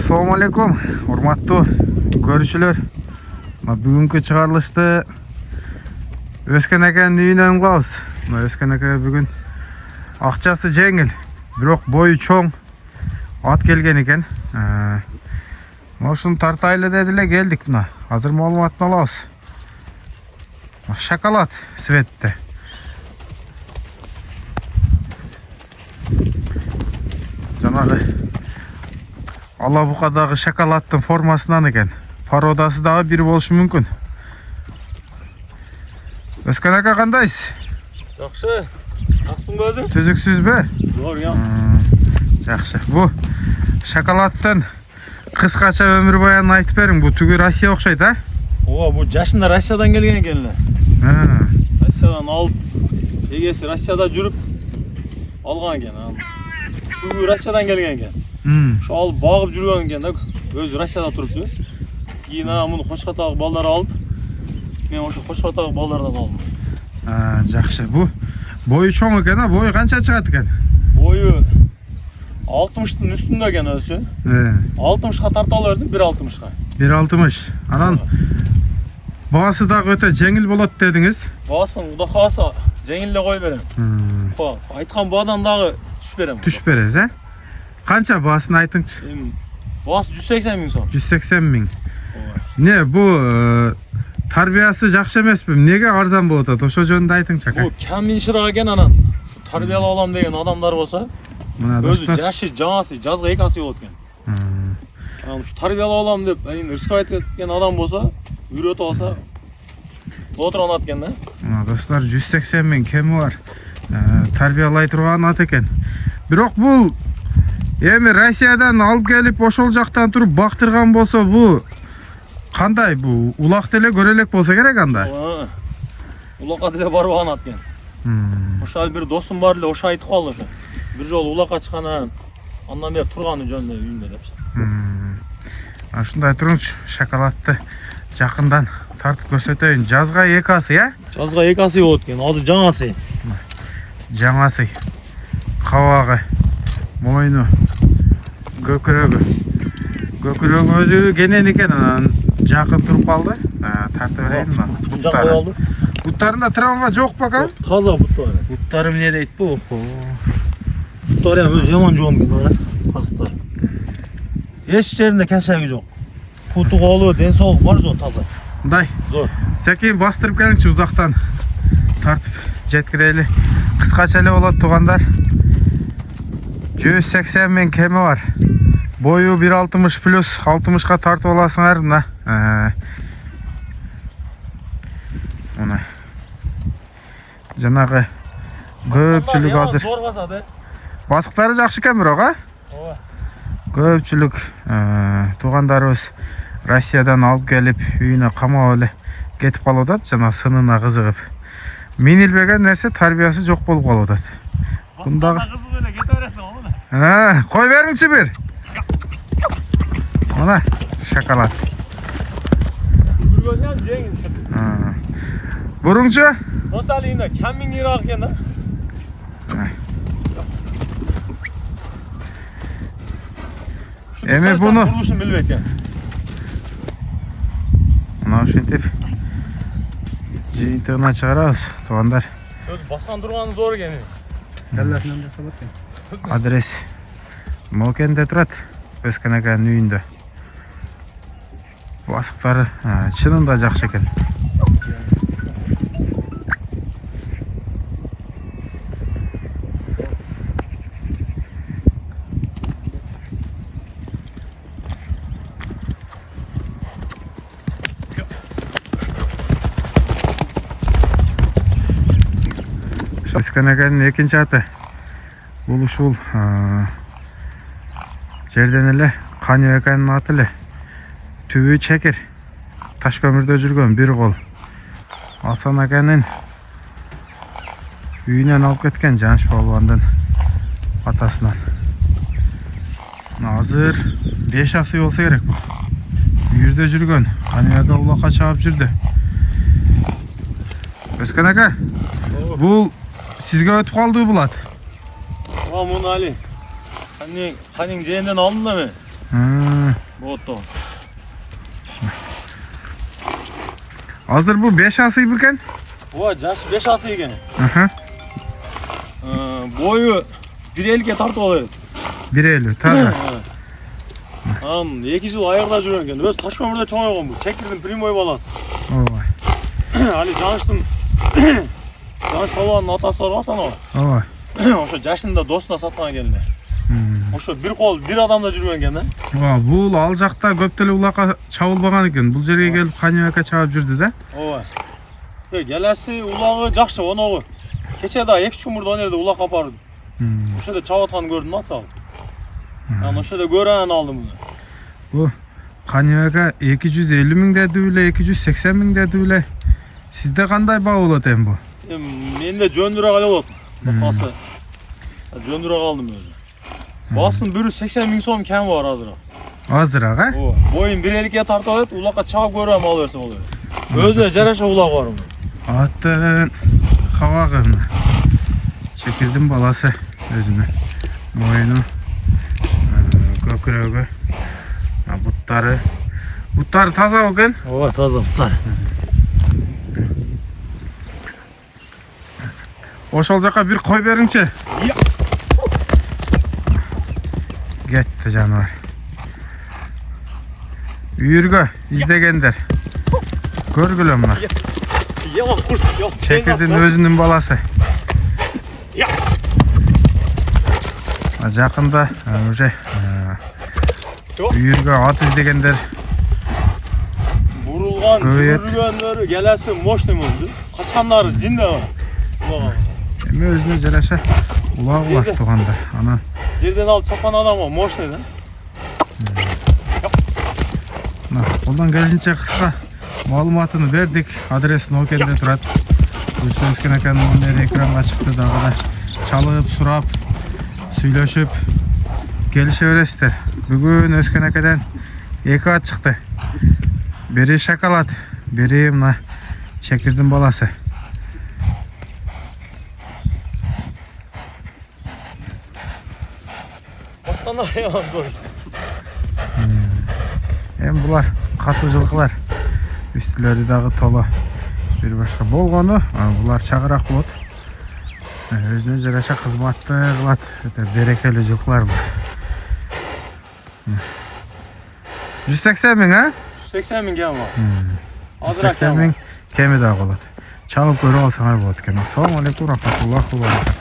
Assalamu alaikum, урматтуу көрүүчүлөр. Бүгүнкү чыгарылышты Өскөн аканын үйүнөн кылабыз. Өскөн ака бүгүн акчасы жеңил, бирок бою чоң ат келген экен. Ошону тартайлы деди эле келдик. Мына азыр маалыматын алабыз. Шоколад светте. Жанагы Алабукадагы шоколаддын формасынан экен. Пародасы дагы бир болушу мүмкүн. Өскөн ака кандайсыз? Жакшы. Аксыңбы өзүң? Түзүксүзбү? Зор я. Жакшы. Бу шоколаддын кыскача өмүр баянын айтып бериң. Бу түгү Россия окшойт, а? Ооба, бу жашында Россиядан келген экен эле. Россиядан алып, эгеси Россияда жүрүп алган экен. Түгү Россиядан келген экен. Ошо алып багып жүргөн экен да. Өзү Россияда турупчу. Кийин муну Кошкатагы балдар алып, мен ошо Кошкатагы балдардан алдым. Жакшы. Бу бою чоң экен, а? Бою канча чыгат экен? Бою 60-тын үстүндө экен өзү. 60га тарта ала берсин, 1.60га. 1.60. Анан баасы дагы өтө жеңил болот дедиңиз. Баасын Кудай кааласа жеңил эле кой берем. Айткан баадан дагы түшүп берем. Түшүп бересиз, а? Канча баасын айтыңчы? Баасы 180 миң сом. 180 миң. Не, бу тарбиясы жакшы эмеспи? Эмнеге арзан болуп атат? Ошо жөнүндө айтыңчы ака. Бу каминширак экен, анан ушу тарбиялап алам деген адамдар болсо, мына өзү достор, жашы жаңасы жазга 2 асы болот экен. Анан ушу тарбиялап алам деп, рисковать эткен адам болсо, үйрөтүп алса болот ат экен да. Мына достор, 180 миң кеми бар. Тарбиялай турган ат экен. Бирок бул эми Россиядан алып келип ошол жактан туруп бактырган болсо, бу кандай? Бу улак деле көрө элек болсо керек анда. Улакка деле барбаган ат экен. Ошо бир досум бар эле, ошо айтып калды ошо. Бир жолу улакка чыккандан андан бери турганы жөнүндө үйүндө депчи. Ушундай туруңчу, шоколадты жакындан тартып көрсөтөйүн. Жазга 2 асы, я? Жазга 2 асы болот экен. Азыр жаңасы. Жаңасы. Кабагы, мойну, көкүрөгү. Көкүрөгү өзү кенен экен, анан жакын туруп калды. Тарта берейин мына. Жакын калды. Буттарында травма жок бака? Таза буттар. Буттары эмне дейт бу? Буттары өзү жаман жоон экен, казыктар. Эч жеринде кешеги жок. Путу колу, ден соолук бар жок, таза. Мындай. Зор. Секин бастырып келиңчи, узактан тартып жеткирели. Кыскача эле болот туугандар. 180 миң кеми бар. Бою 1.60 плюс 60га тартып аласыңар. Мына. Мына. Жанагы көпчүлүк азыр. Басыктары жакшы экен бирок, а? Ооба. Көпчүлүк туугандарыбыз Россиядан алып келип үйүнө камап эле кетип калып атат, жана сынына кызыгып. Минилбеген нерсе тарбиясы жок болуп калып атат. Бундагы кызыгып эле кете бересиң, аны. Кой бериңчи бир. Мына шоколад. Бүргөндөн жеңил. Буруңчу? Досталыйында камин ирак экен да. Эми буну бурушун билбейт экен. мына ушинтип жыйынтыгына чыгарабыз, туугандар. Өзү баскан турганы зор экен. Калласынан жасалат экен. Адрес Мокенде турат, Өскөн аканын үйүндө. Басыктары чынында жакшы экен. Өскөн аканын экинчи аты. Бул ушул жерден эле Каню аканын аты эле. Түбү чекер. Таш көмүрдө жүргөн бир кол. Асан аканын үйүнөн алып кеткен Жаныш балбандын атасынан. Азыр 5 асы болсо керек бул. Үйүрдө жүргөн. Канюда улакка чаап жүрдү. Өскөн ака, бул сизге өтүп калды бул ат? Муну али. Каның жээнен алдым да мен. Болот. Азыр бул 5 асый бекен? Ооба, жашы 5 асы экен. Аха. Бою 1.50ге тартып алат. 1.50 таза. 2 жыл айырда жүрген экен. Өз таш көмүрдө чоңойгон бул. Чекирдин прямой баласы. Ооба. Али Жаныштын Жаныш баланын атасы бар Асан. Ооба. Ошо жашында досуна саткан экенлер. Ошо бир кол бир адамда жүргөн экен да. Ооба, бул ал жакта көп деле улакка чабылбаган экен. Бул жерге келип канебекке чабып жүрдү да. Ооба. Келеси улагы жакшы, оногу. Кече да 2-3 күн мурда онерде улакка апардым. Ошода чабып атканын көрдүм атсал. Мен ошода көрөн алдым буну. Бу канебекке 250 миң деди беле, 280 миң деди беле. Сизде кандай баа болот эми бу? Менде жөндүрө калып болот. Бакасы. Жөндүрө калдым өзү. Басын 180 миң сом кем бар азыраак. Азыраак, а? Ооба. Боюн 1.50ге тартып алат, улакка чабып көрөм ала берсе болот. Өзүнө жараша улак бар. Атын хавагы мына. Чекирдин баласы өзүнө. Моюну, көкүрөгү, буттары. Буттары таза экен? Ооба, таза буттар. Ошол жака бир кой бериңчи. Кетти жаныбар. Үйүргө издегендер. Көргүлө мына. Чекирдин өзүнүн баласы. Жакында уже үйүргө ат издегендер. Бурулган, жүргөндөр келеси мощный болду. Качкандары жинде бар. Эми өзүнө жараша улак улак туганда. Ана жерден алып чапкан адамга мощный да. Колдон келишинче кыска маалыматын бердик. Адресин Окенде турат. Өскөн экен мына экранга чыкты дагы да. Чалып, сурап, сүйлөшүп келише бересиздер. Бүгүн Өскөн экеден 2 ат чыкты. Бири шоколад, бири мына Чекирдин баласы. Басканда аяган кой. Эми булар катуу жылкылар. Үстүлөрү дагы толо. Бир башка болгону, булар чагыраак болот. Өзүнө жараша кызматты кылат. Өтө берекелүү жылкылар булар. 180 миң, а? 180 миң кем бар. 180 миң кеми дагы болот. Чабып көрүп алсаңар болот экен. Ассаламу алейкум, рахматуллахи ва баракатух.